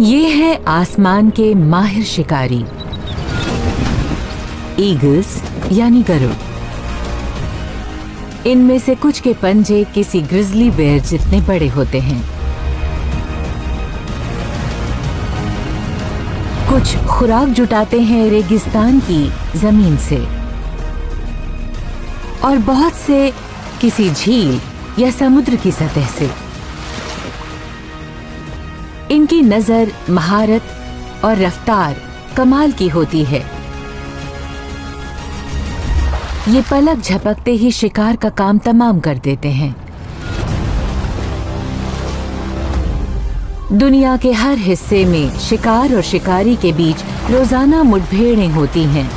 ये है आसमान के माहिर शिकारी, ईगल्स यानी गरुड़। इनमें से कुछ के पंजे किसी ग्रिजली बेयर जितने बड़े होते हैं। कुछ खुराक जुटाते हैं रेगिस्तान की जमीन से और बहुत से किसी झील या समुद्र की सतह से। इनकी नजर, महारत और रफ्तार कमाल की होती है। ये पलक झपकते ही शिकार का काम तमाम कर देते हैं। दुनिया के हर हिस्से में शिकार और शिकारी के बीच रोजाना मुठभेड़ें होती हैं।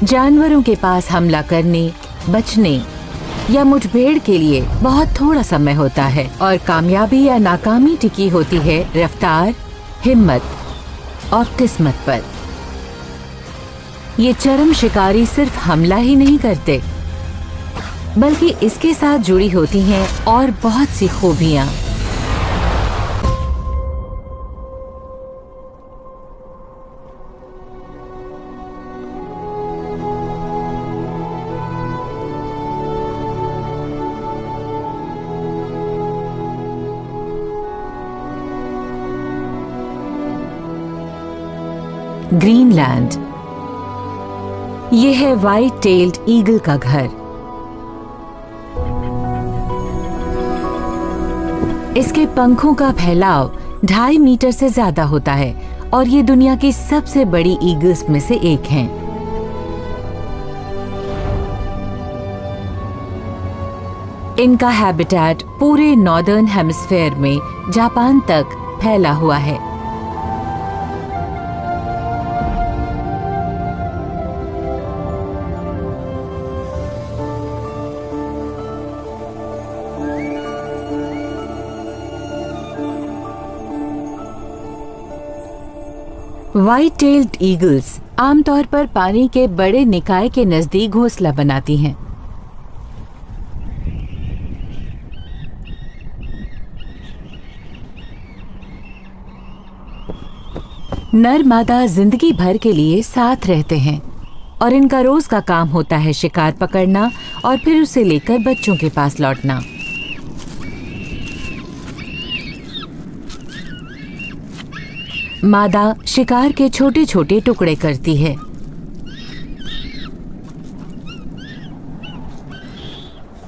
जानवरों के पास हमला करने, बचने या मुठभेड़ के लिए बहुत थोड़ा समय होता है और कामयाबी या नाकामी टिकी होती है रफ्तार, हिम्मत और किस्मत पर। ये चरम शिकारी सिर्फ हमला ही नहीं करते, बल्कि इसके साथ जुड़ी होती हैं और बहुत सी खूबियां। ग्रीनलैंड, ये है व्हाइट टेल्ड ईगल का घर। इसके पंखों का फैलाव 2.5 मीटर से ज्यादा होता है और ये दुनिया की सबसे बड़ी ईगल्स में से एक हैं। इनका हैबिटेट पूरे नॉर्दर्न हेमिस्फीयर में जापान तक फैला हुआ है। व्हाइट टेल्ड ईगल्स आमतौर पर पानी के बड़े निकाय के नजदीक घोंसला बनाती हैं। नर मादा जिंदगी भर के लिए साथ रहते हैं और इनका रोज का काम होता है शिकार पकड़ना और फिर उसे लेकर बच्चों के पास लौटना। मादा शिकार के छोटे छोटे टुकड़े करती है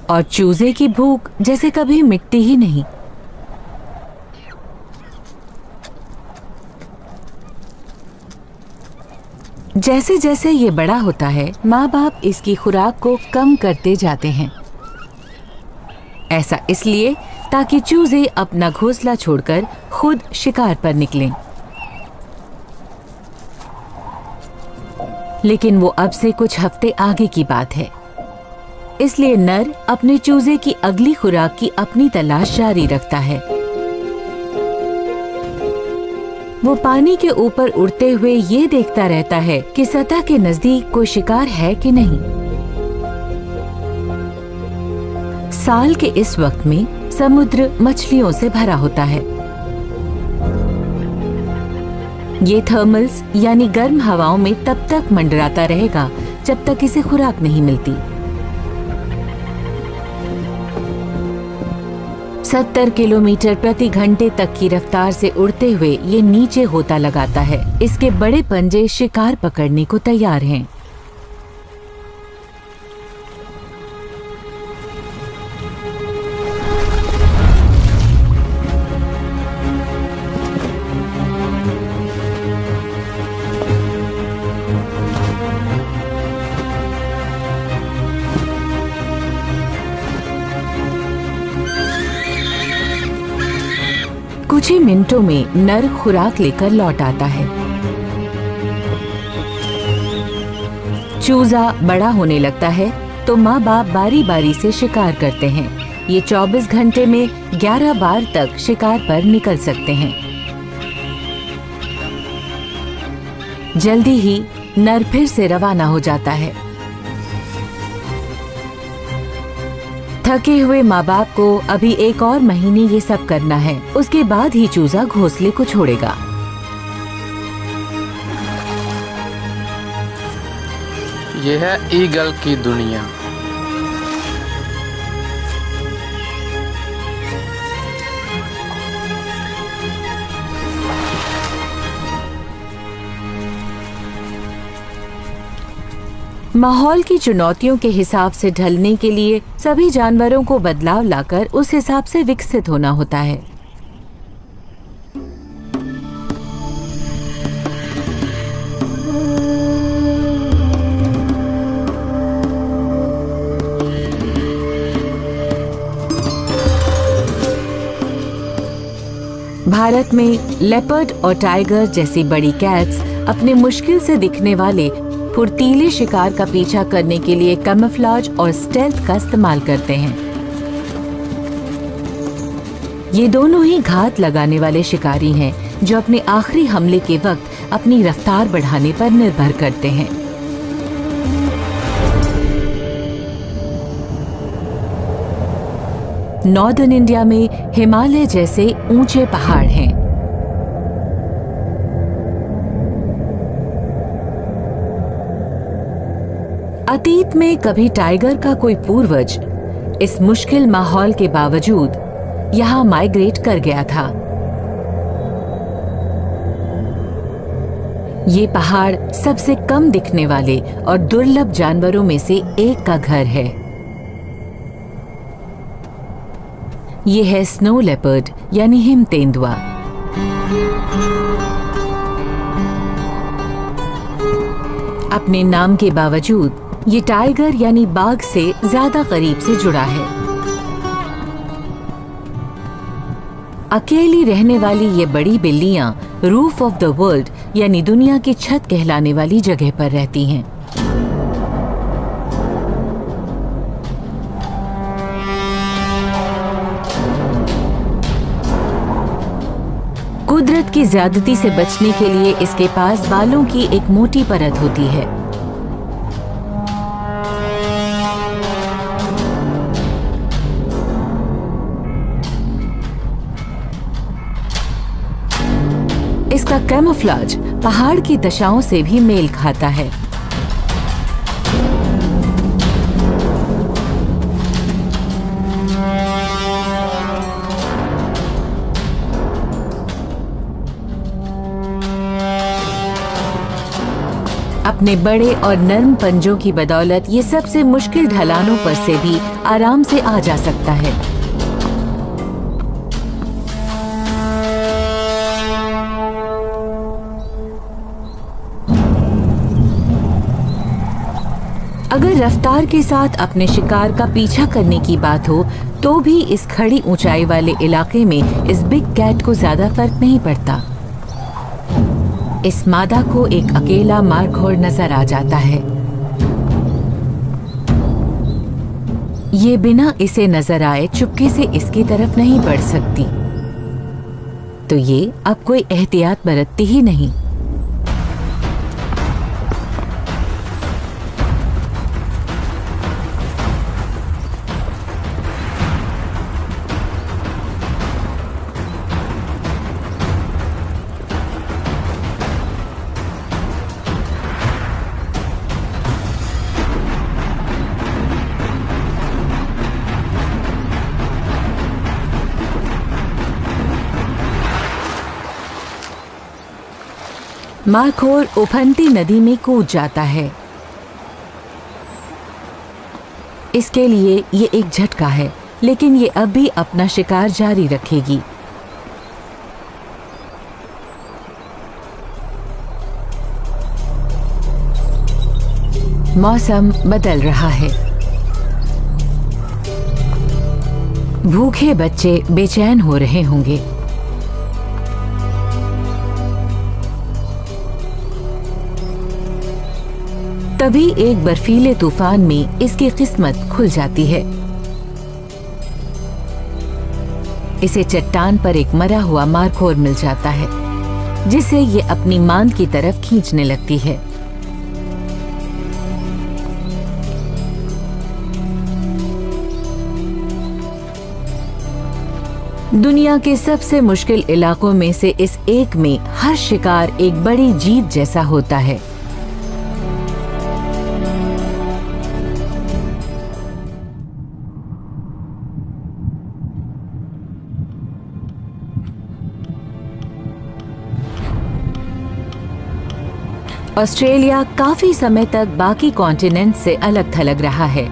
और चूजे की भूख जैसे कभी मिटती ही नहीं। जैसे जैसे ये बड़ा होता है, माँ बाप इसकी खुराक को कम करते जाते हैं। ऐसा इसलिए ताकि चूजे अपना घोंसला छोड़कर खुद शिकार पर निकलें। लेकिन वो अब से कुछ हफ्ते आगे की बात है, इसलिए नर अपने चूजे की अगली खुराक की अपनी तलाश जारी रखता है। वो पानी के ऊपर उड़ते हुए ये देखता रहता है कि सतह के नजदीक कोई शिकार है कि नहीं। साल के इस वक्त में समुद्र मछलियों से भरा होता है। ये थर्मल्स यानी गर्म हवाओं में तब तक मंडराता रहेगा जब तक इसे खुराक नहीं मिलती। 70 किलोमीटर प्रति घंटे तक की रफ्तार से उड़ते हुए ये नीचे होता लगाता है। इसके बड़े पंजे शिकार पकड़ने को तैयार हैं। कुछ ही मिनटों में नर खुराक लेकर लौट आता है। चूजा बड़ा होने लगता है तो माँ बाप बारी बारी से शिकार करते हैं। ये 24 घंटे में 11 बार तक शिकार पर निकल सकते हैं। जल्दी ही नर फिर से रवाना हो जाता है। थके हुए माँ बाप को अभी एक और महीने ये सब करना है, उसके बाद ही चूजा घोंसले को छोड़ेगा। यह है ईगल की दुनिया। माहौल की चुनौतियों के हिसाब से ढलने के लिए सभी जानवरों को बदलाव लाकर उस हिसाब से विकसित होना होता है। भारत में लेपर्ड और टाइगर जैसी बड़ी कैट्स अपने मुश्किल से दिखने वाले फुर्तीले शिकार का पीछा करने के लिए कैमोफ्लेज और स्टेल्थ का इस्तेमाल करते हैं। ये दोनों ही घात लगाने वाले शिकारी हैं जो अपने आखिरी हमले के वक्त अपनी रफ्तार बढ़ाने पर निर्भर करते हैं। नॉर्दर्न इंडिया में हिमालय जैसे ऊंचे पहाड़ हैं। अतीत में कभी टाइगर का कोई पूर्वज इस मुश्किल माहौल के बावजूद यहाँ माइग्रेट कर गया था। ये पहाड़ सबसे कम दिखने वाले और दुर्लभ जानवरों में से एक का घर है। ये है स्नो लेपर्ड यानी हिम तेंदुआ। अपने नाम के बावजूद ये टाइगर यानी बाघ से ज्यादा करीब से जुड़ा है। अकेली रहने वाली ये बड़ी बिल्लियां रूफ ऑफ द वर्ल्ड यानी दुनिया की छत कहलाने वाली जगह पर रहती हैं। कुदरत की ज्यादती से बचने के लिए इसके पास बालों की एक मोटी परत होती है। इसका कैमोफ्लेज पहाड़ की दशाओं से भी मेल खाता है। अपने बड़े और नर्म पंजों की बदौलत ये सबसे मुश्किल ढलानों पर से भी आराम से आ जा सकता है। अगर रफ्तार के साथ अपने शिकार का पीछा करने की बात हो तो भी इस खड़ी ऊंचाई वाले इलाके में इस बिग कैट को ज्यादा फर्क नहीं पड़ता। इस मादा को एक अकेला मारखोर नजर आ जाता है। ये बिना इसे नजर आए चुपके से इसकी तरफ नहीं बढ़ सकती, तो ये अब कोई एहतियात बरतती ही नहीं। मारखोर उफनती नदी में कूद जाता है। इसके लिए ये एक झटका है, लेकिन ये अब भी अपना शिकार जारी रखेगी। मौसम बदल रहा है। भूखे बच्चे बेचैन हो रहे होंगे। तभी एक बर्फीले तूफान में इसकी किस्मत खुल जाती है। इसे चट्टान पर एक मरा हुआ मारखोर मिल जाता है, जिसे ये अपनी मांद की तरफ खींचने लगती है। दुनिया के सबसे मुश्किल इलाकों में से इस एक में हर शिकार एक बड़ी जीत जैसा होता है। ऑस्ट्रेलिया काफी समय तक बाकी कॉन्टिनेंट से अलग थलग रहा है,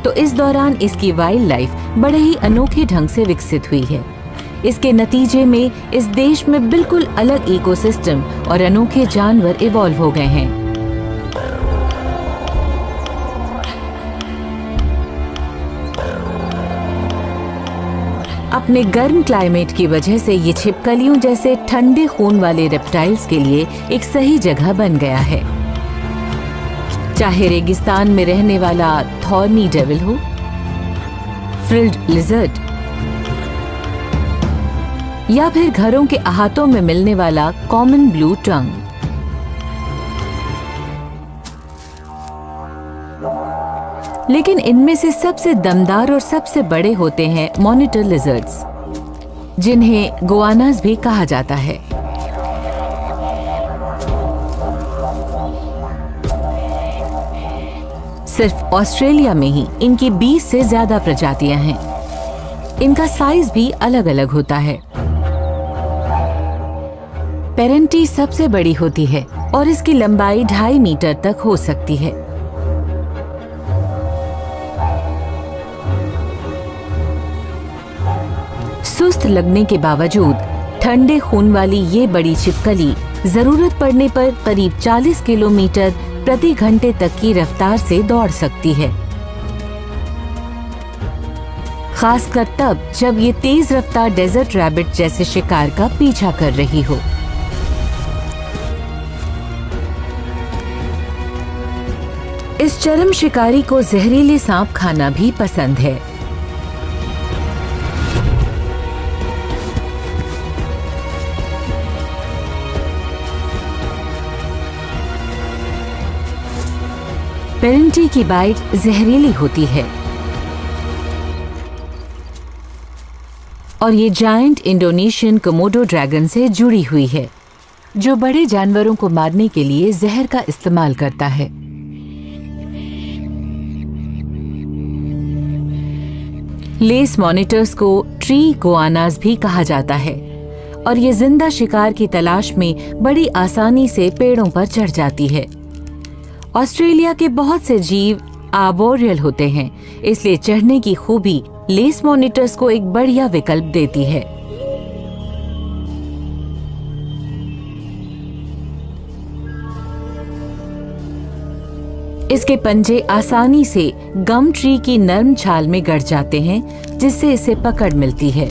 तो इस दौरान इसकी वाइल्ड लाइफ बड़े ही अनोखे ढंग से विकसित हुई है। इसके नतीजे में इस देश में बिल्कुल अलग इकोसिस्टम और अनोखे जानवर इवॉल्व हो गए हैं। अपने गर्म क्लाइमेट की वजह से ये छिपकलियों जैसे ठंडे खून वाले रेप्टाइल्स के लिए एक सही जगह बन गया है। चाहे रेगिस्तान में रहने वाला थॉर्नी डेविल हो, फ्रिल्ड लिजर्ड, या फिर घरों के अहातों में मिलने वाला कॉमन ब्लू टंग। लेकिन इनमें से सबसे दमदार और सबसे बड़े होते हैं मॉनिटर लिजर्ड्स, जिन्हें गोआनास भी कहा जाता है। सिर्फ ऑस्ट्रेलिया में ही इनकी 20 से ज्यादा प्रजातियां हैं। इनका साइज भी अलग अलग होता है। पेरेंटी सबसे बड़ी होती है और इसकी लंबाई 2.5 मीटर तक हो सकती है। सुस्त लगने के बावजूद ठंडे खून वाली ये बड़ी छिपकली जरूरत पड़ने पर करीब 40 किलोमीटर प्रति घंटे तक की रफ्तार से दौड़ सकती है, खासकर तब जब ये तेज रफ्तार डेजर्ट रैबिट जैसे शिकार का पीछा कर रही हो। इस चरम शिकारी को जहरीले सांप खाना भी पसंद है। पेरेंटी की बाइट जहरीली होती है और ये जायंट इंडोनेशियन कोमोडो ड्रैगन से जुड़ी हुई है, जो बड़े जानवरों को मारने के लिए जहर का इस्तेमाल करता है। लेस मॉनिटर्स को ट्री गोआनास भी कहा जाता है और ये जिंदा शिकार की तलाश में बड़ी आसानी से पेड़ों पर चढ़ जाती है। ऑस्ट्रेलिया के बहुत से जीव आर्बोरियल होते हैं, इसलिए चढ़ने की खूबी लेस मॉनिटर्स को एक बढ़िया विकल्प देती है। इसके पंजे आसानी से गम ट्री की नरम छाल में गड़ जाते हैं, जिससे इसे पकड़ मिलती है।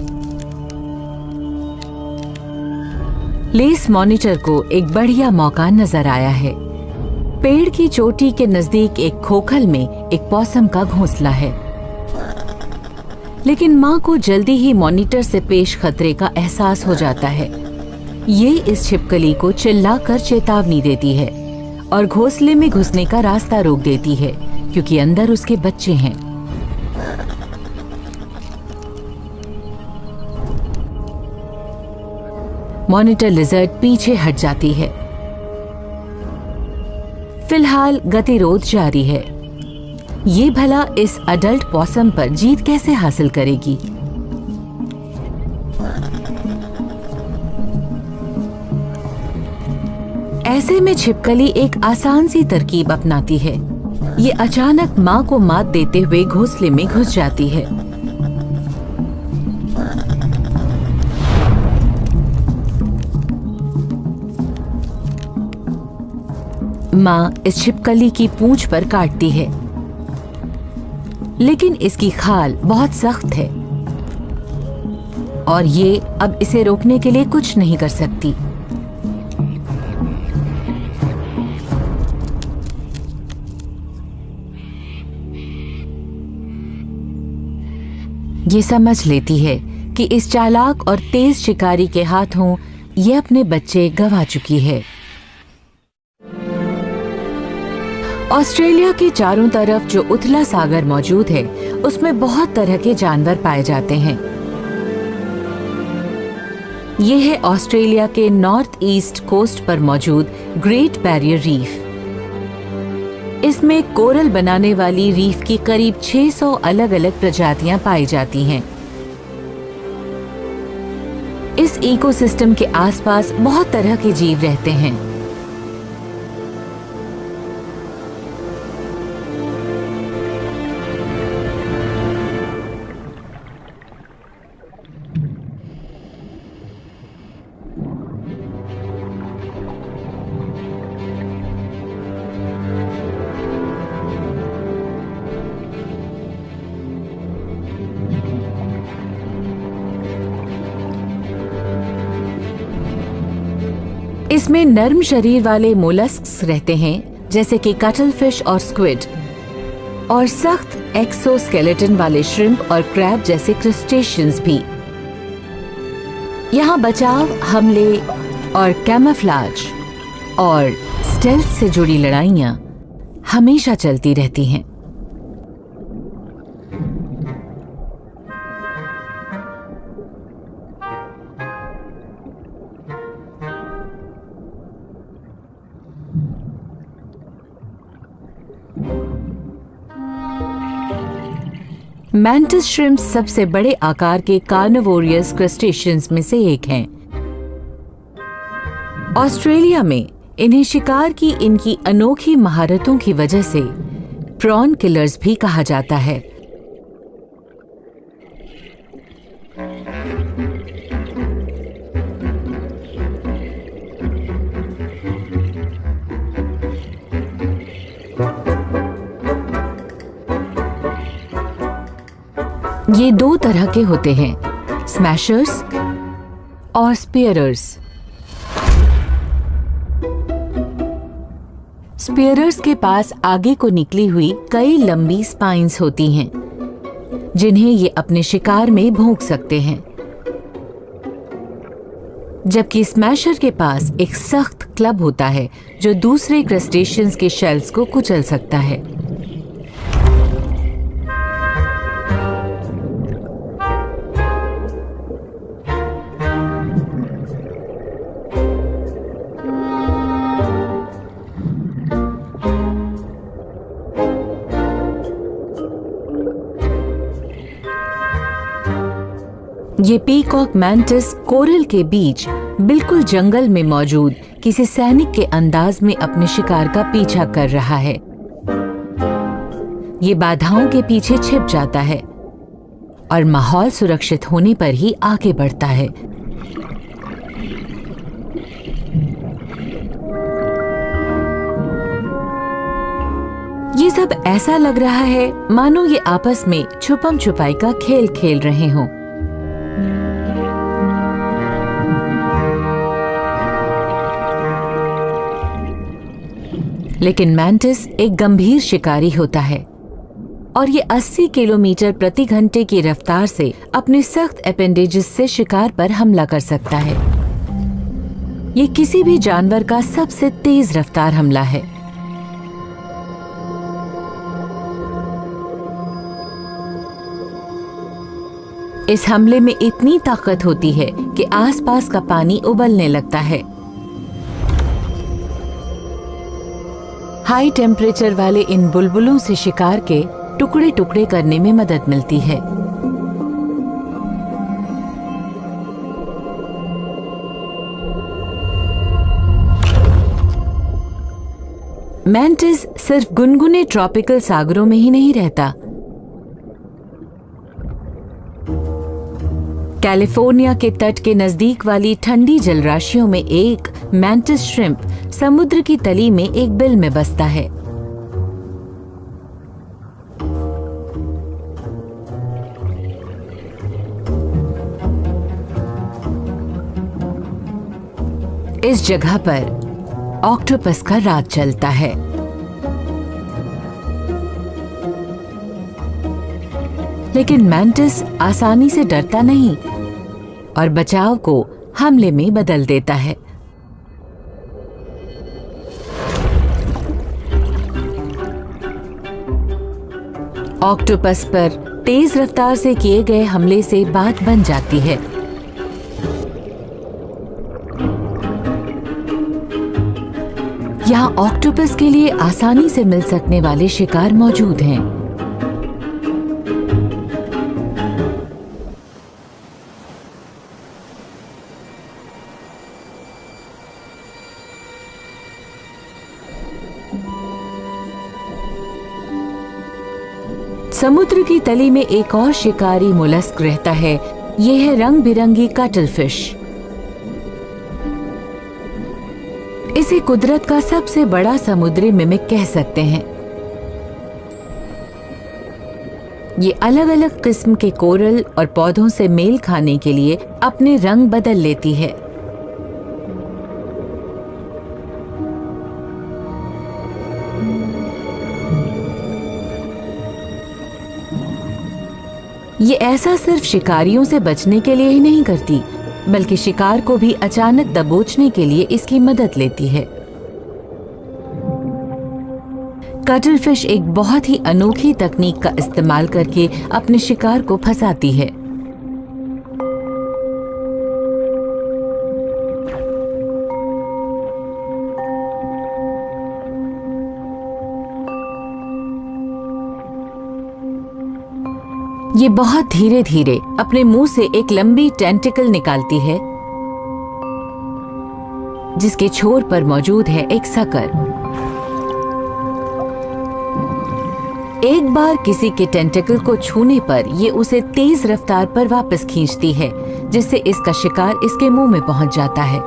लेस मॉनिटर को एक बढ़िया मौका नजर आया है। पेड़ की चोटी के नजदीक एक खोखल में एक पॉसम का घोंसला है, लेकिन मां को जल्दी ही मॉनिटर से पेश खतरे का एहसास हो जाता है। ये इस छिपकली को चिल्लाकर चेतावनी देती है और घोंसले में घुसने का रास्ता रोक देती है, क्योंकि अंदर उसके बच्चे हैं। मॉनिटर लिजर्ड पीछे हट जाती है। फिलहाल गतिरोध जारी है। ये भला इस अडल्ट पॉसम पर जीत कैसे हासिल करेगी? ऐसे में छिपकली एक आसान सी तरकीब अपनाती है। ये अचानक मां को मात देते हुए घोंसले में घुस जाती है। मां इस छिपकली की पूंछ पर काटती है, लेकिन इसकी खाल बहुत सख्त है और ये अब इसे रोकने के लिए कुछ नहीं कर सकती। ये समझ लेती है कि इस चालाक और तेज शिकारी के हाथों ये अपने बच्चे गंवा चुकी है। ऑस्ट्रेलिया के चारों तरफ जो उथला सागर मौजूद है, उसमें बहुत तरह के जानवर पाए जाते हैं। ये है ऑस्ट्रेलिया के नॉर्थ ईस्ट कोस्ट पर मौजूद ग्रेट बैरियर रीफ। इसमें कोरल बनाने वाली रीफ की करीब 600 अलग अलग प्रजातियां पाई जाती हैं। इस इकोसिस्टम के आसपास बहुत तरह के जीव रहते हैं। इसमें नर्म शरीर वाले मोलस्क्स रहते हैं जैसे कि कटल फिश और स्क्विड, और सख्त एक्सोस्केलेटन वाले श्रिम्प और क्रैब जैसे क्रस्टेशियंस भी। यहाँ बचाव, हमले और कैमोफ्लेज और स्टेल्थ से जुड़ी लड़ाइयाँ हमेशा चलती रहती हैं। मैंटिस श्रिम्प सबसे बड़े आकार के कार्निवोरियस क्रस्टेशियंस में से एक हैं। ऑस्ट्रेलिया में इन्हें शिकार की इनकी अनोखी महारतों की वजह से प्रॉन किलर्स भी कहा जाता है। ये दो तरह के होते हैं, स्मैशर्स और स्पीयरर्स। स्पीयरर्स के पास आगे को निकली हुई कई लंबी स्पाइन्स होती हैं, जिन्हें ये अपने शिकार में भोंक सकते हैं, जबकि स्मैशर के पास एक सख्त क्लब होता है जो दूसरे क्रस्टेशियंस के शेल्स को कुचल सकता है। ये पीकॉक मैंटिस कोरल के बीच बिल्कुल जंगल में मौजूद किसी सैनिक के अंदाज में अपने शिकार का पीछा कर रहा है। ये बाधाओं के पीछे छिप जाता है और माहौल सुरक्षित होने पर ही आगे बढ़ता है। ये सब ऐसा लग रहा है मानो ये आपस में छुपम छुपाई का खेल खेल रहे हों। लेकिन मैंटिस एक गंभीर शिकारी होता है और ये 80 किलोमीटर प्रति घंटे की रफ्तार से अपने सख्त अपेंडेजेस से शिकार पर हमला कर सकता है। ये किसी भी जानवर का सबसे तेज रफ्तार हमला है। इस हमले में इतनी ताकत होती है कि आसपास का पानी उबलने लगता है। हाई टेम्परेचर वाले इन बुलबुलों से शिकार के टुकड़े टुकड़े करने में मदद मिलती है। मैंटिस सिर्फ गुनगुने ट्रॉपिकल सागरों में ही नहीं रहता। कैलिफोर्निया के तट के नजदीक वाली ठंडी जलराशियों में एक मैंटिस श्रिम्प समुद्र की तली में एक बिल में बसता है। इस जगह पर ऑक्टोपस का राज चलता है। लेकिन मैंटिस आसानी से डरता नहीं और बचाव को हमले में बदल देता है। ऑक्टोपस पर तेज रफ्तार से किए गए हमले से बात बन जाती है। यहाँ ऑक्टोपस के लिए आसानी से मिल सकने वाले शिकार मौजूद हैं। समुद्र की तली में एक और शिकारी मोलस्क रहता है। ये है रंग बिरंगी कटलफिश। इसे कुदरत का सबसे बड़ा समुद्री मिमिक कह सकते हैं। ये अलग अलग किस्म के कोरल और पौधों से मेल खाने के लिए अपने रंग बदल लेती है। ये ऐसा सिर्फ शिकारियों से बचने के लिए ही नहीं करती, बल्कि शिकार को भी अचानक दबोचने के लिए इसकी मदद लेती है। कटलफिश एक बहुत ही अनोखी तकनीक का इस्तेमाल करके अपने शिकार को फंसाती है। ये बहुत धीरे धीरे अपने मुंह से एक लंबी टेंटिकल निकालती है, जिसके छोर पर मौजूद है एक सकर। एक बार किसी के टेंटिकल को छूने पर ये उसे तेज रफ्तार पर वापस खींचती है, जिससे इसका शिकार इसके मुंह में पहुंच जाता है।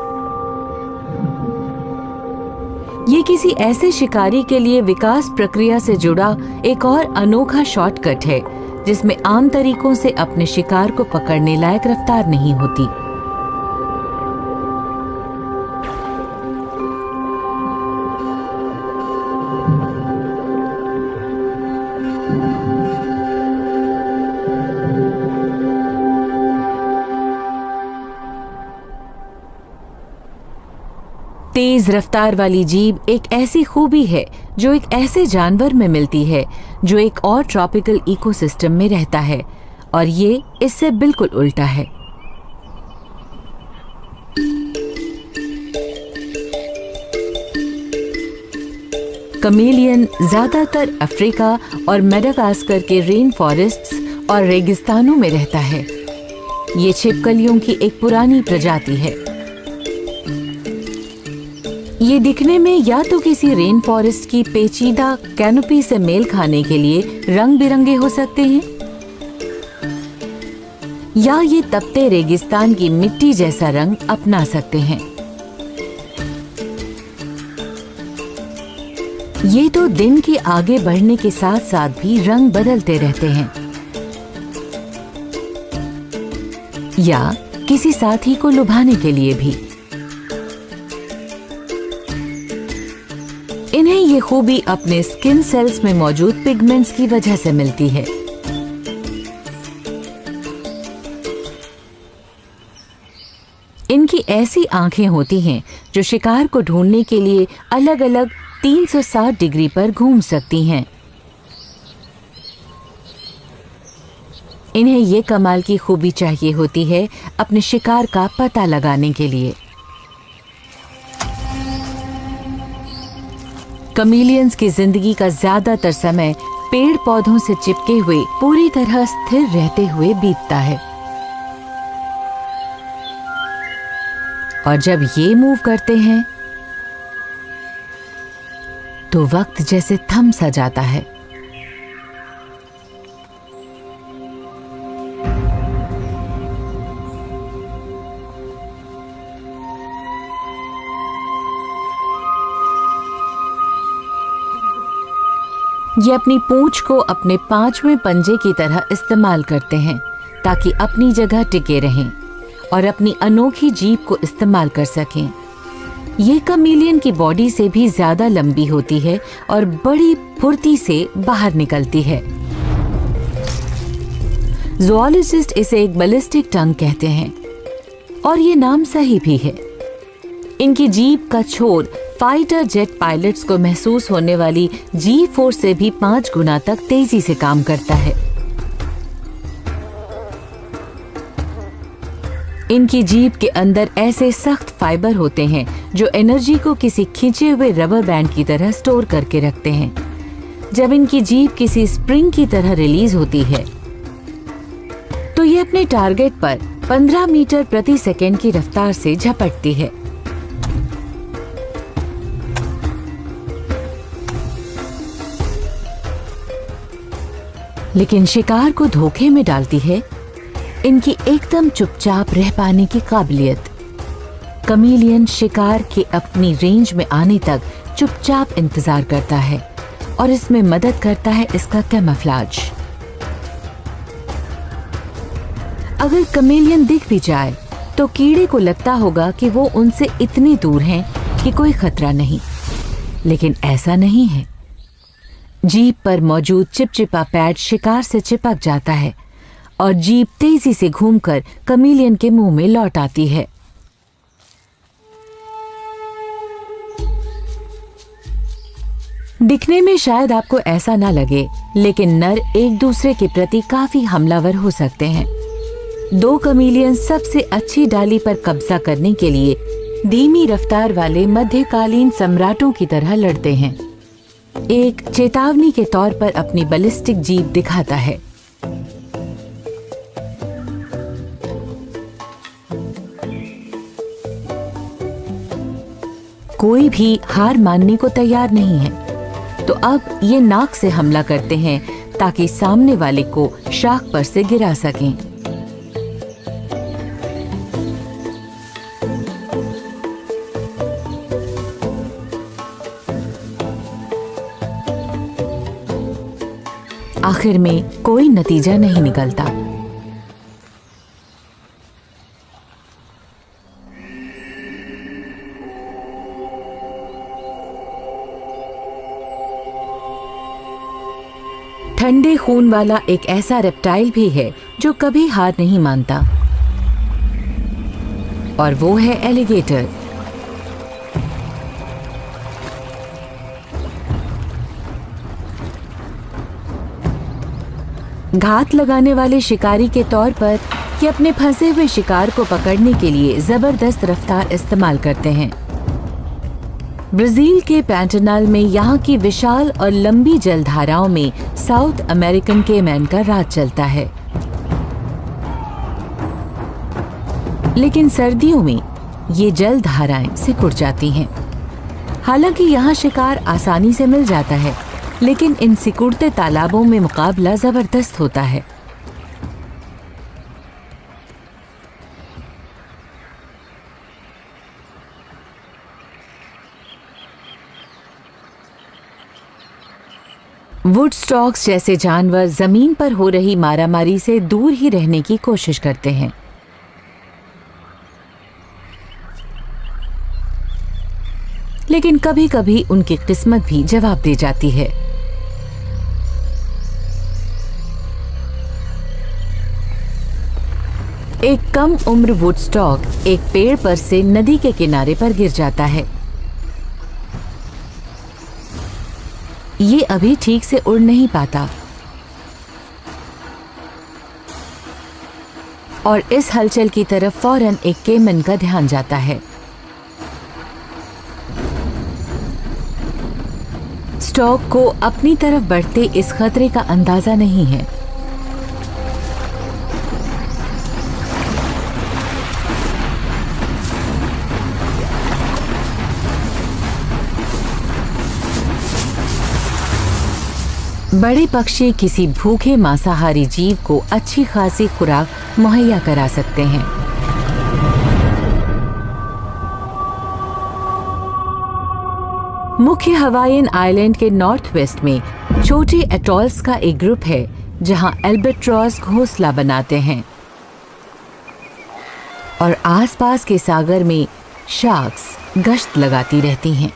ये किसी ऐसे शिकारी के लिए विकास प्रक्रिया से जुड़ा एक और अनोखा शॉर्टकट है, जिसमें आम तरीकों से अपने शिकार को पकड़ने लायक रफ्तार नहीं होती। तेज रफ्तार वाली जीभ एक ऐसी खूबी है जो एक ऐसे जानवर में मिलती है जो एक और ट्रॉपिकल इकोसिस्टम में रहता है, और ये इससे बिल्कुल उल्टा है। कमेलियन ज्यादातर अफ्रीका और मेडागास्कर के रेन फॉरेस्ट्स और रेगिस्तानों में रहता है। ये छिपकलियों की एक पुरानी प्रजाति है। ये दिखने में या तो किसी रेन फॉरेस्ट की पेचीदा कैनोपी से मेल खाने के लिए रंग बिरंगे हो सकते हैं, या ये तपते रेगिस्तान की मिट्टी जैसा रंग अपना सकते हैं। ये तो दिन के आगे बढ़ने के साथ साथ भी रंग बदलते रहते हैं, या किसी साथी को लुभाने के लिए भी। इन्हें ये खूबी अपने स्किन सेल्स में मौजूद पिगमेंट्स की वजह से मिलती है। इनकी ऐसी आंखें होती हैं जो शिकार को ढूंढने के लिए अलग अलग 360 डिग्री पर घूम सकती हैं। इन्हें ये कमाल की खूबी चाहिए होती है अपने शिकार का पता लगाने के लिए। कमेलियंस की जिंदगी का ज्यादातर समय पेड़ पौधों से चिपके हुए पूरी तरह स्थिर रहते हुए बीतता है, और जब ये मूव करते हैं तो वक्त जैसे थम सा जाता है। ये अपनी पूंछ को अपने 5वें पंजे की तरह इस्तेमाल करते हैं ताकि अपनी जगह टिके रहें और अपनी अनोखी जीभ को इस्तेमाल कर सकें। ये कमेलियन की बॉडी से भी ज्यादा लंबी होती है और बड़ी फुर्ती से बाहर निकलती है। ज़ूलॉजिस्ट इसे एक बैलिस्टिक टंग कहते हैं, और ये नाम सही भी है। इनकी जीभ का छोर फाइटर जेट पायलट्स को महसूस होने वाली जी फोर्स से भी 5 गुना तक तेजी से काम करता है। इनकी जीभ के अंदर ऐसे सख्त फाइबर होते हैं जो एनर्जी को किसी खींचे हुए रबर बैंड की तरह स्टोर करके रखते हैं। जब इनकी जीभ किसी स्प्रिंग की तरह रिलीज होती है तो ये अपने टारगेट पर 15 मीटर प्रति सेकंड की रफ्तार से झपटती है। लेकिन शिकार को धोखे में डालती है इनकी एकदम चुपचाप रह पाने की काबिलियत। कमीलियन शिकार के अपनी रेंज में आने तक चुपचाप इंतजार करता है और इसमें मदद करता है इसका कैमोफ्लेज। अगर कमीलियन दिख भी जाए तो कीड़े को लगता होगा कि वो उनसे इतनी दूर हैं कि कोई खतरा नहीं, लेकिन ऐसा नहीं है। जीभ पर मौजूद चिपचिपा पैड शिकार से चिपक जाता है और जीभ तेजी से घूमकर कमीलियन के मुंह में लौट आती है। दिखने में शायद आपको ऐसा ना लगे, लेकिन नर एक दूसरे के प्रति काफी हमलावर हो सकते हैं। दो कमीलियन सबसे अच्छी डाली पर कब्जा करने के लिए धीमी रफ्तार वाले मध्यकालीन सम्राटों की तरह लड़ते हैं। एक चेतावनी के तौर पर अपनी बैलिस्टिक जीभ दिखाता है। कोई भी हार मानने को तैयार नहीं है, तो अब ये नाक से हमला करते हैं ताकि सामने वाले को शाख पर से गिरा सकें। आखिर में कोई नतीजा नहीं निकलता। ठंडे खून वाला एक ऐसा रेप्टाइल भी है जो कभी हार नहीं मानता, और वो है एलिगेटर। घात लगाने वाले शिकारी के तौर पर ये अपने फंसे हुए शिकार को पकड़ने के लिए जबरदस्त रफ्तार इस्तेमाल करते हैं। ब्राजील के पैंटानल में यहाँ की विशाल और लंबी जलधाराओं में साउथ अमेरिकन केमैन का राज चलता है। लेकिन सर्दियों में ये जलधाराएं सिकुड़ जाती हैं। हालांकि यहाँ शिकार आसानी से मिल जाता है, लेकिन इन सिकुड़ते तालाबों में मुकाबला जबरदस्त होता है। वुडस्टॉक्स जैसे जानवर जमीन पर हो रही मारामारी से दूर ही रहने की कोशिश करते हैं। लेकिन कभी कभी उनकी किस्मत भी जवाब दे जाती है। एक कम उम्र वुडस्टॉक एक पेड़ पर से नदी के किनारे पर गिर जाता है। ये अभी ठीक से उड़ नहीं पाता और इस हलचल की तरफ फौरन एक केमन का ध्यान जाता है। स्टॉक को अपनी तरफ बढ़ते इस खतरे का अंदाजा नहीं है। बड़े पक्षी किसी भूखे मांसाहारी जीव को अच्छी खासी खुराक मुहैया करा सकते हैं। मुख्य हवाईयन आइलैंड के नॉर्थ वेस्ट में छोटे एटॉल्स का एक ग्रुप है जहां एल्बाट्रॉस घोंसला बनाते हैं और आसपास के सागर में शार्क्स गश्त लगाती रहती हैं।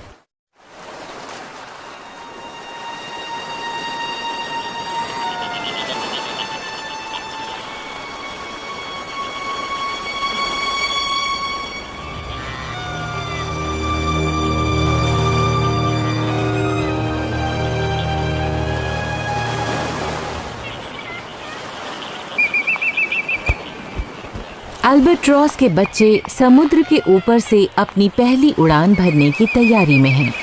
अल्बाट्रॉस के बच्चे समुद्र के ऊपर से अपनी पहली उड़ान भरने की तैयारी में हैं।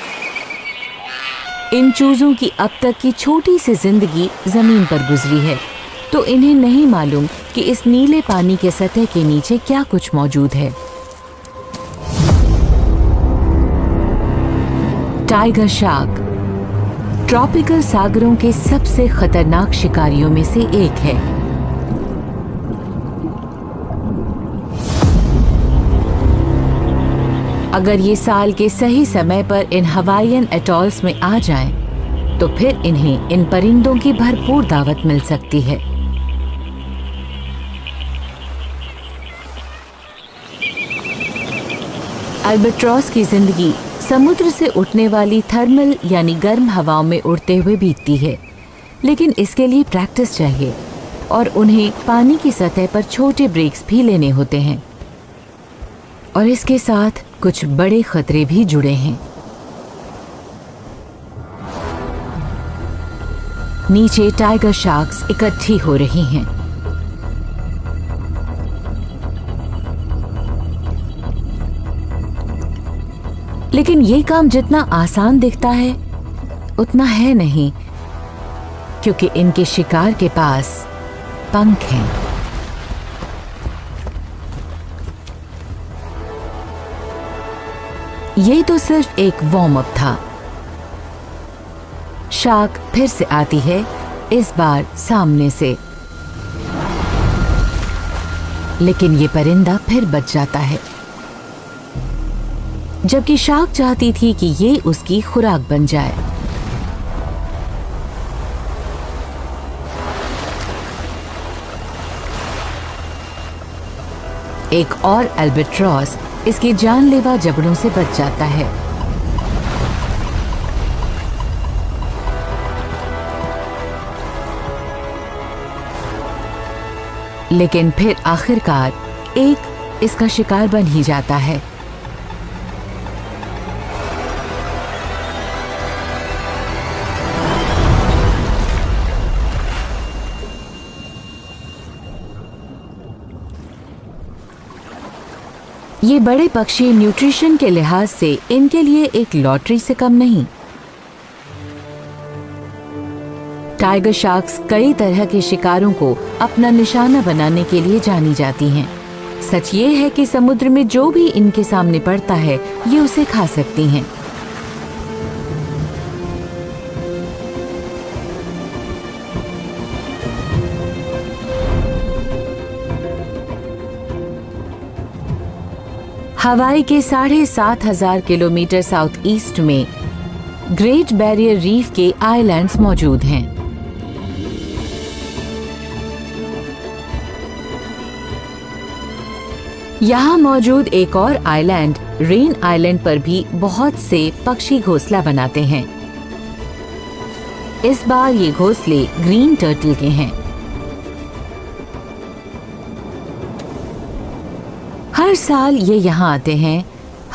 इन चूजों की अब तक की छोटी सी जिंदगी जमीन पर गुजरी है, तो इन्हें नहीं मालूम कि इस नीले पानी के सतह के नीचे क्या कुछ मौजूद है। टाइगर शार्क ट्रॉपिकल सागरों के सबसे खतरनाक शिकारियों में से एक है। अगर ये साल के सही समय पर इन हवाईयन एटॉल्स में आ जाएं, तो फिर इन्हें इन परिंदों की भरपूर दावत मिल सकती है। अल्बाट्रॉस की जिंदगी समुद्र से उठने वाली थर्मल यानी गर्म हवाओं में उड़ते हुए बीतती है, लेकिन इसके लिए प्रैक्टिस चाहिए और उन्हें पानी की सतह पर छोटे ब्रेक्स भी लेने होते हैं। और इसके साथ कुछ बड़े खतरे भी जुड़े हैं। नीचे टाइगर शार्क्स इकट्ठी हो रही हैं। लेकिन ये काम जितना आसान दिखता है उतना है नहीं, क्योंकि इनके शिकार के पास पंख हैं। ये तो सिर्फ एक वार्म अप था। शार्क फिर से आती है, इस बार सामने से, लेकिन ये परिंदा फिर बच जाता है। जबकि शार्क चाहती थी कि ये उसकी खुराक बन जाए। एक और अल्बाट्रॉस इसके जानलेवा जबड़ों से बच जाता है। लेकिन फिर आखिरकार एक इसका शिकार बन ही जाता है। ये बड़े पक्षी न्यूट्रिशन के लिहाज से इनके लिए एक लॉटरी से कम नहीं। टाइगर शार्क्स कई तरह के शिकारों को अपना निशाना बनाने के लिए जानी जाती हैं। सच ये है कि समुद्र में जो भी इनके सामने पड़ता है, ये उसे खा सकती हैं। हवाई के 7,500 किलोमीटर साउथ ईस्ट में ग्रेट बैरियर रीफ के आइलैंड्स मौजूद हैं। यहाँ मौजूद एक और आइलैंड रेन आइलैंड पर भी बहुत से पक्षी घोंसला बनाते हैं। इस बार ये घोंसले ग्रीन टर्टल के हैं। हर साल ये यहाँ आते हैं,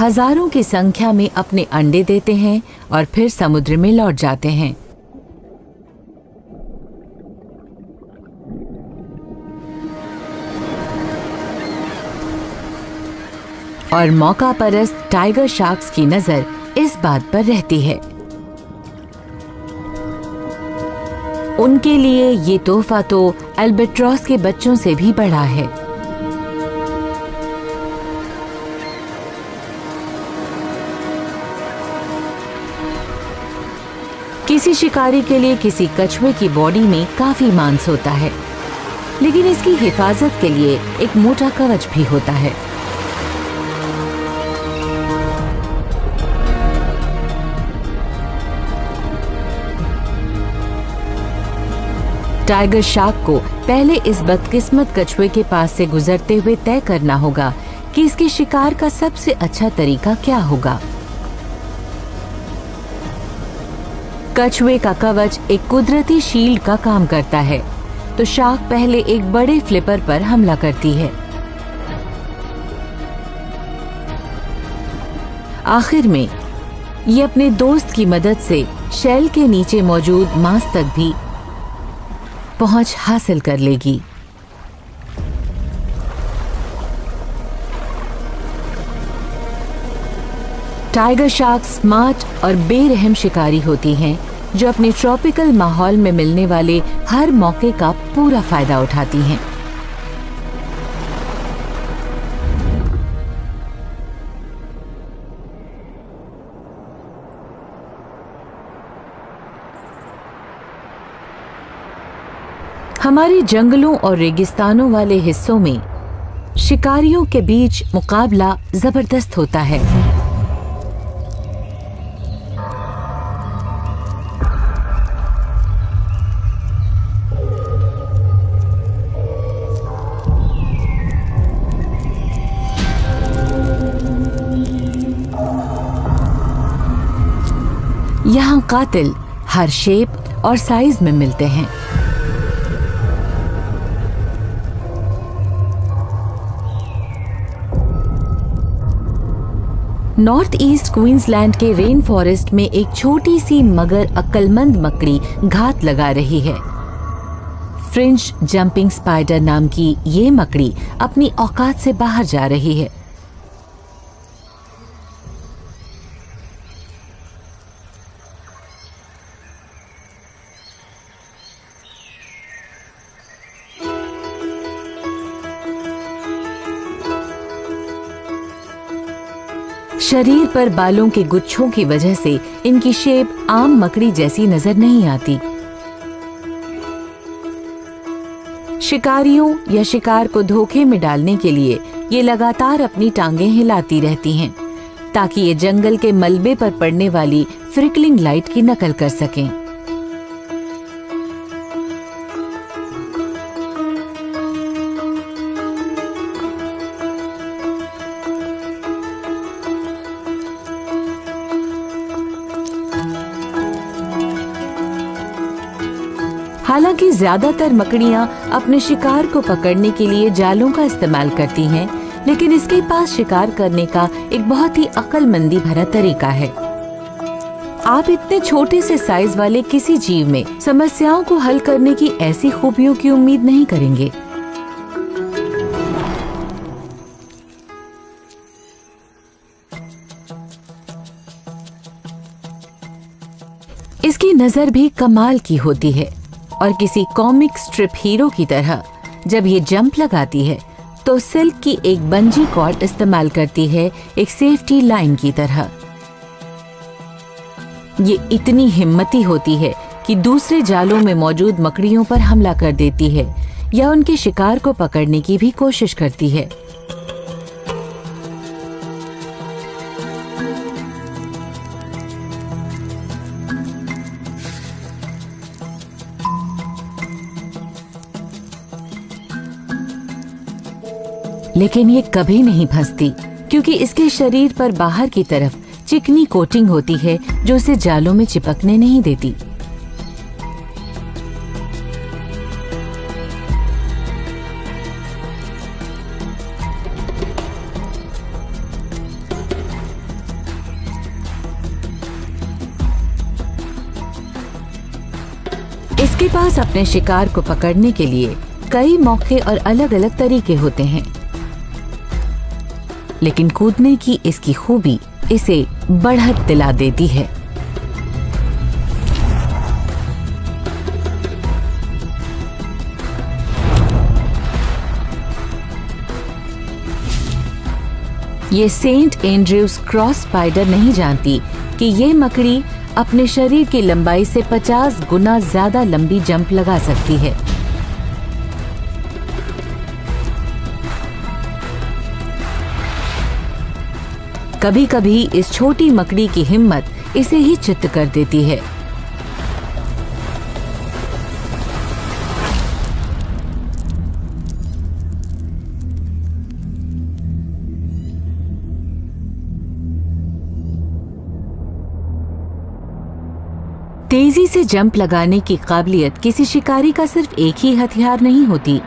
हजारों की संख्या में अपने अंडे देते हैं और फिर समुद्र में लौट जाते हैं। और मौका परस्त टाइगर शार्क्स की नजर इस बात पर रहती है। उनके लिए ये तोहफा तो अल्बाट्रॉस के बच्चों से भी बड़ा है। किसी शिकारी के लिए किसी कछुए की बॉडी में काफी मांस होता है, लेकिन इसकी हिफाजत के लिए एक मोटा कवच भी होता है। टाइगर शार्क को पहले इस बदकिस्मत कछुए के पास से गुजरते हुए तय करना होगा कि इसके शिकार का सबसे अच्छा तरीका क्या होगा। कछुए का कवच एक कुदरती शील्ड का काम करता है, तो शार्क पहले एक बड़े फ्लिपर पर हमला करती है। आखिर में ये अपने दोस्त की मदद से शेल के नीचे मौजूद मांस तक भी पहुंच हासिल कर लेगी। टाइगर शार्क स्मार्ट और बेरहम शिकारी होती हैं जो अपने ट्रॉपिकल माहौल में मिलने वाले हर मौके का पूरा फायदा उठाती हैं। हमारे जंगलों और रेगिस्तानों वाले हिस्सों में शिकारियों के बीच मुकाबला जबरदस्त होता है। यहाँ कातिल हर शेप और साइज में मिलते हैं। नॉर्थ ईस्ट क्वींसलैंड के रेन फॉरेस्ट में एक छोटी सी मगर अक्लमंद मकड़ी घात लगा रही है। फ्रिंज जंपिंग स्पाइडर नाम की ये मकड़ी अपनी औकात से बाहर जा रही है। शरीर पर बालों के गुच्छों की वजह से इनकी शेप आम मकड़ी जैसी नजर नहीं आती। शिकारियों या शिकार को धोखे में डालने के लिए ये लगातार अपनी टांगें हिलाती रहती हैं ताकि ये जंगल के मलबे पर पड़ने वाली फ्रिकलिंग लाइट की नकल कर सकें। हालांकि ज्यादातर मकड़ियां अपने शिकार को पकड़ने के लिए जालों का इस्तेमाल करती हैं, लेकिन इसके पास शिकार करने का एक बहुत ही अक्लमंदी भरा तरीका है। आप इतने छोटे से साइज वाले किसी जीव में समस्याओं को हल करने की ऐसी खूबियों की उम्मीद नहीं करेंगे। इसकी नजर भी कमाल की होती है और किसी कॉमिक स्ट्रिप हीरो की तरह जब ये जंप लगाती है तो सिल्क की एक बंजी कॉर्ड इस्तेमाल करती है एक सेफ्टी लाइन की तरह। ये इतनी हिम्मती होती है कि दूसरे जालों में मौजूद मकड़ियों पर हमला कर देती है या उनके शिकार को पकड़ने की भी कोशिश करती है। लेकिन ये कभी नहीं फंसती क्योंकि इसके शरीर पर बाहर की तरफ चिकनी कोटिंग होती है जो इसे जालों में चिपकने नहीं देती। इसके पास अपने शिकार को पकड़ने के लिए कई मौके और अलग अलग तरीके होते हैं, लेकिन कूदने की इसकी खूबी इसे बढ़त दिला देती है। ये सेंट एंड्रयूज क्रॉस स्पाइडर नहीं जानती कि ये मकड़ी अपने शरीर की लंबाई से 50 गुना ज्यादा लंबी जंप लगा सकती है। कभी कभी इस छोटी मकड़ी की हिम्मत इसे ही चित्त कर देती है। तेजी से जंप लगाने की काबिलियत किसी शिकारी का सिर्फ एक ही हथियार नहीं होती।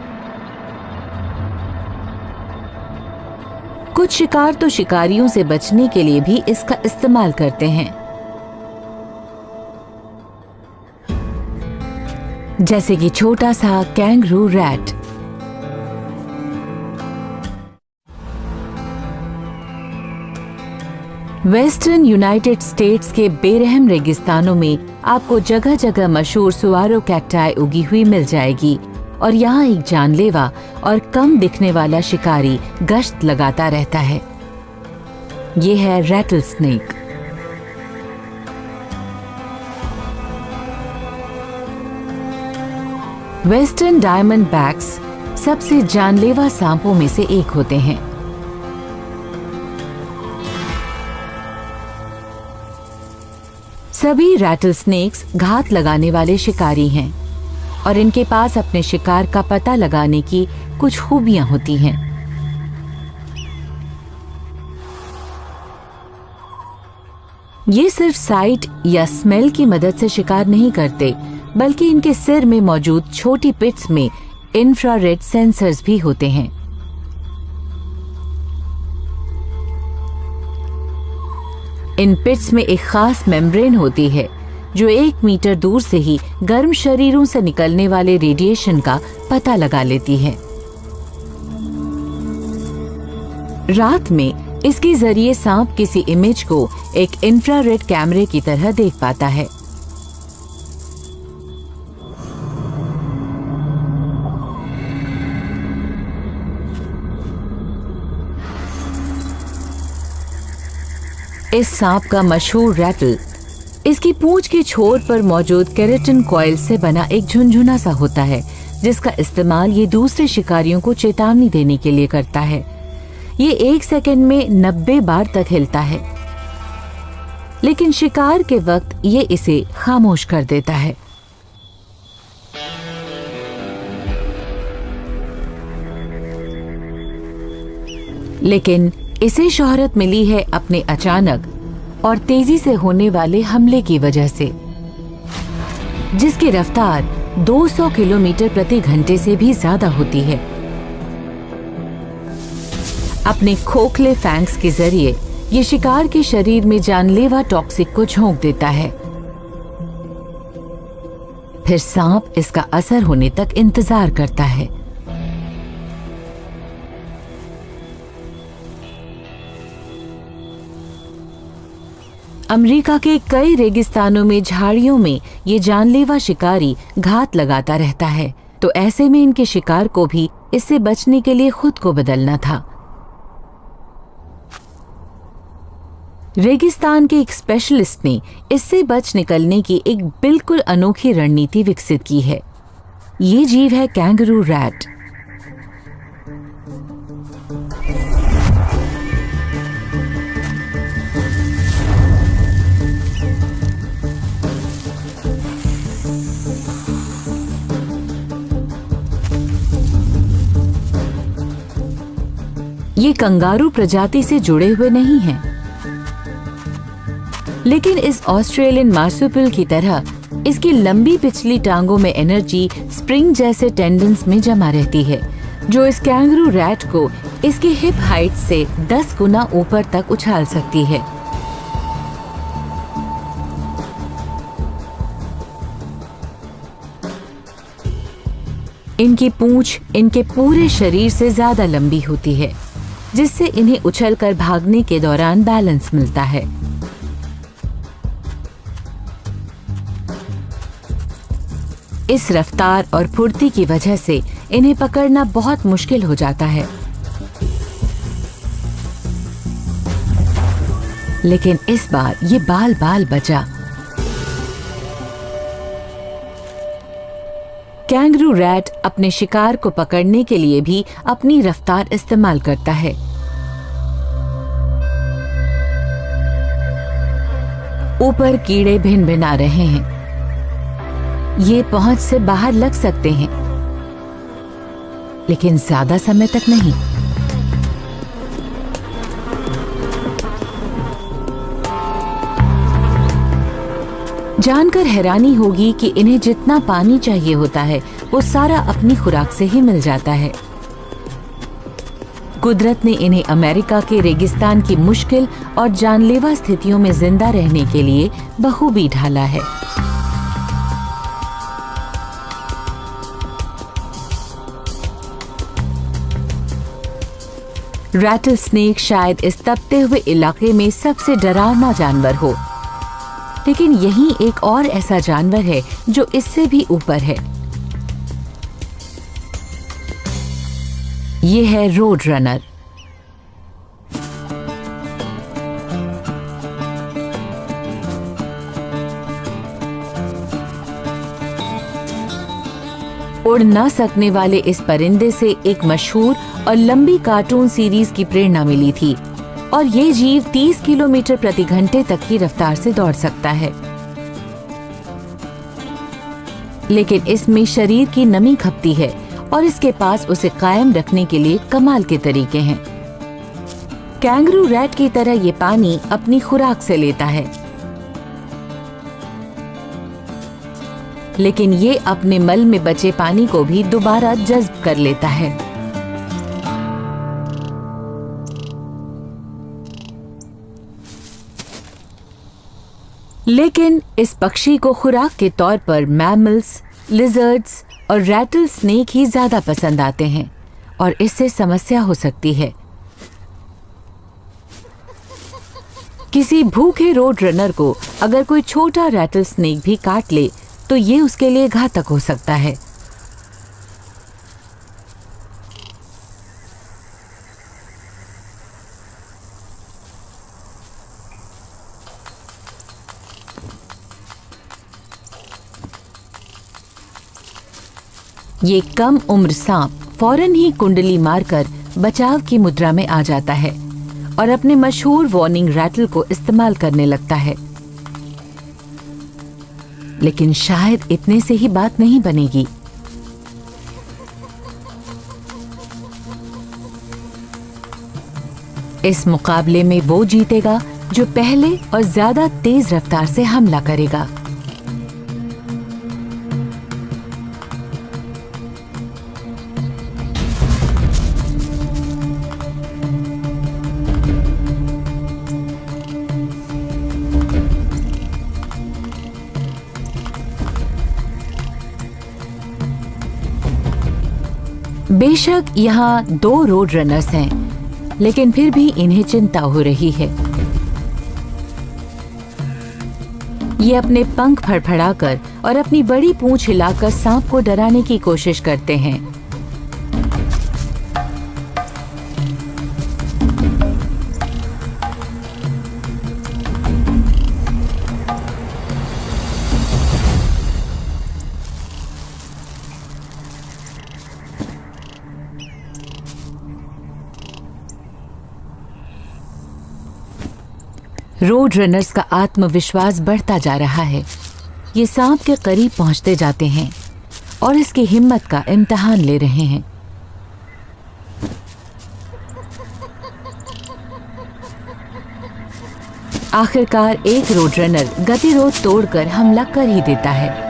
कुछ शिकार तो शिकारियों से बचने के लिए भी इसका इस्तेमाल करते हैं, जैसे कि छोटा सा kangaroo rat. Western United states के बेरहम रेगिस्तानों में आपको जगह जगह मशहूर सुआरो कैक्टाई उगी हुई मिल जाएगी और यहाँ एक जानलेवा और कम दिखने वाला शिकारी गश्त लगाता रहता है। ये है rattle snake. Western diamond backs सबसे जानलेवा सांपों में से एक होते हैं। सभी रैटल स्नेक्स घात लगाने वाले शिकारी हैं और इनके पास अपने शिकार का पता लगाने की कुछ खूबियां होती हैं। ये सिर्फ साइट या स्मेल की मदद से शिकार नहीं करते, बल्कि इनके सिर में मौजूद छोटी पिट्स में इंफ्रारेड सेंसर्स भी होते हैं। इन पिट्स में एक खास मेम्ब्रेन होती है जो 1 मीटर दूर से ही गर्म शरीरों से निकलने वाले रेडिएशन का पता लगा लेती है। रात में इसके जरिए सांप किसी इमेज को एक इंफ्रारेड कैमरे की तरह देख पाता है। इस सांप का मशहूर रैटल इसकी पूंछ के छोर पर मौजूद केराटिन कॉइल से बना एक झुनझुना सा होता है, जिसका इस्तेमाल ये दूसरे शिकारियों को चेतावनी देने के लिए करता है। ये 1 सेकंड में 90 बार तक हिलता है, लेकिन शिकार के वक्त ये इसे खामोश कर देता है। लेकिन इसे शोहरत मिली है अपने अचानक और तेजी से होने वाले हमले की वजह से, जिसकी रफ्तार 200 किलोमीटर प्रति घंटे से भी ज्यादा होती है। अपने खोखले फैंक्स के जरिए ये शिकार के शरीर में जानलेवा टॉक्सिक को झोंक देता है। फिर सांप इसका असर होने तक इंतजार करता है। अमेरिका के कई रेगिस्तानों में झाड़ियों में ये जानलेवा शिकारी घात लगाता रहता है, तो ऐसे में इनके शिकार को भी इससे बचने के लिए खुद को बदलना था। रेगिस्तान के एक स्पेशलिस्ट ने इससे बच निकलने की एक बिल्कुल अनोखी रणनीति विकसित की है। ये जीव है कैंगरू रैट। ये कंगारू प्रजाति से जुड़े हुए नहीं हैं, लेकिन इस ऑस्ट्रेलियन मार्सुपिल की तरह इसकी लंबी पिछली टांगों में एनर्जी स्प्रिंग जैसे टेंडन्स में जमा रहती है, जो इस कैंगरू रैट को इसकी हिप हाइट से 10 गुना ऊपर तक उछाल सकती है। इनकी पूंछ इनके पूरे शरीर से ज्यादा लंबी होती है, जिससे इन्हें उछलकर भागने के दौरान बैलेंस मिलता है। इस रफ्तार और फुर्ती की वजह से इन्हें पकड़ना बहुत मुश्किल हो जाता है। लेकिन इस बार ये बाल बाल बचा। कैंगरू रैट अपने शिकार को पकड़ने के लिए भी अपनी रफ्तार इस्तेमाल करता है। ऊपर कीड़े भिन भिना रहे हैं। ये पहुंच से बाहर लग सकते हैं, लेकिन ज्यादा समय तक नहीं। जानकर हैरानी होगी कि इन्हें जितना पानी चाहिए होता है वो सारा अपनी खुराक से ही मिल जाता है। कुदरत ने इन्हें अमेरिका के रेगिस्तान की मुश्किल और जानलेवा स्थितियों में जिंदा रहने के लिए बखूबी ढाला है। रैटल स्नेक शायद इस तपते हुए इलाके में सबसे डरावना जानवर हो, लेकिन यहीं एक और ऐसा जानवर है जो इससे भी ऊपर है। ये है रोड रनर। उड़ ना सकने वाले इस परिंदे से एक मशहूर और लंबी कार्टून सीरीज की प्रेरणा मिली थी और ये जीव 30 किलोमीटर प्रति घंटे तक की रफ्तार से दौड़ सकता है, लेकिन इसमें शरीर की नमी खपती है और इसके पास उसे कायम रखने के लिए कमाल के तरीके हैं। कैंगरू रैट की तरह ये पानी अपनी खुराक से लेता है, लेकिन ये अपने मल में बचे पानी को भी दोबारा जज्ब कर लेता है। लेकिन इस पक्षी को खुराक के तौर पर मैमल्स, लिजर्ड्स और रैटल स्नेक ही ज्यादा पसंद आते हैं और इससे समस्या हो सकती है। किसी भूखे रोड रनर को अगर कोई छोटा रैटल स्नेक भी काट ले तो ये उसके लिए घातक हो सकता है। ये कम उम्र सांप फौरन ही कुंडली मारकर बचाव की मुद्रा में आ जाता है और अपने मशहूर वार्निंग रैटल को इस्तेमाल करने लगता है। लेकिन शायद इतने से ही बात नहीं बनेगी। इस मुकाबले में वो जीतेगा जो पहले और ज्यादा तेज रफ्तार से हमला करेगा। बेशक यहाँ 2 रोड रनर्स हैं, लेकिन फिर भी इन्हें चिंता हो रही है। ये अपने पंख फड़फड़ाकर और अपनी बड़ी पूंछ हिलाकर सांप को डराने की कोशिश करते हैं। रोड रनर्स का आत्मविश्वास बढ़ता जा रहा है। ये सांप के करीब पहुंचते जाते हैं और इसकी हिम्मत का इम्तिहान ले रहे हैं। आखिरकार एक रोड रनर गतिरोध तोड़कर हमला कर ही देता है।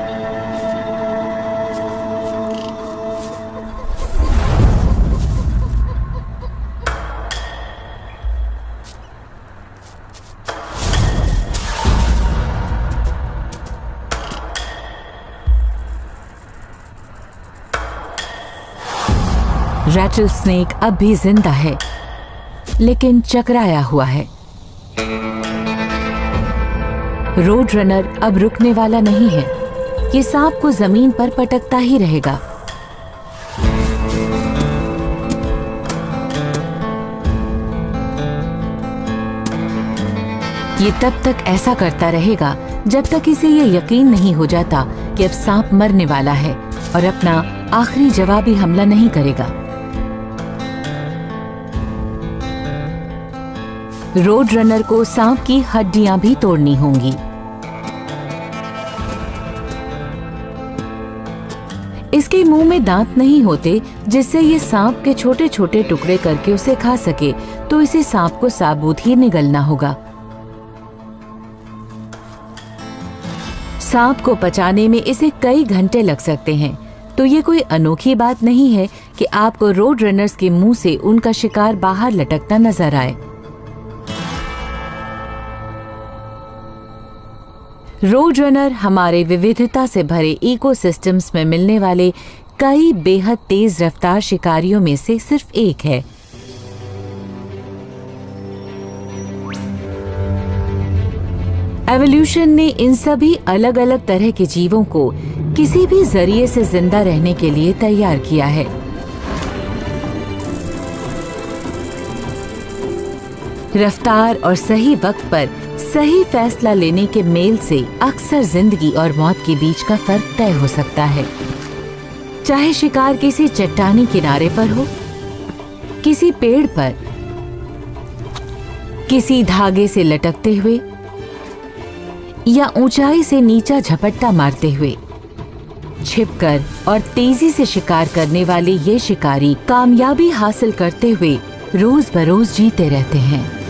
रैटल स्नेक अब भी जिंदा है, लेकिन चकराया हुआ है। रोड रनर अब रुकने वाला नहीं है। ये सांप को जमीन पर पटकता ही रहेगा। ये तब तक ऐसा करता रहेगा जब तक इसे ये यकीन नहीं हो जाता कि अब सांप मरने वाला है और अपना आखिरी जवाबी हमला नहीं करेगा। रोड रनर को सांप की हड्डियां भी तोड़नी होंगी। इसके मुंह में दांत नहीं होते जिससे ये सांप के छोटे छोटे टुकड़े करके उसे खा सके, तो इसे सांप को साबुत ही निगलना होगा। सांप को पचाने में इसे कई घंटे लग सकते हैं, तो ये कोई अनोखी बात नहीं है कि आपको रोड रनर्स के मुंह से उनका शिकार बाहर लटकता नजर आए। रोड रनर हमारे विविधता से भरे इकोसिस्टम्स में मिलने वाले कई बेहद तेज रफ्तार शिकारियों में से सिर्फ एक है। एवोल्यूशन ने इन सभी अलग अलग तरह के जीवों को किसी भी जरिए से जिंदा रहने के लिए तैयार किया है। रफ्तार और सही वक्त पर सही फैसला लेने के मेल से अक्सर जिंदगी और मौत के बीच का फर्क तय हो सकता है। चाहे शिकार किसी चट्टानी किनारे पर हो, किसी पेड़ पर, किसी धागे से लटकते हुए या ऊंचाई से नीचा झपट्टा मारते हुए, छिपकर और तेजी से शिकार करने वाले ये शिकारी कामयाबी हासिल करते हुए रोज बरोज जीते रहते हैं।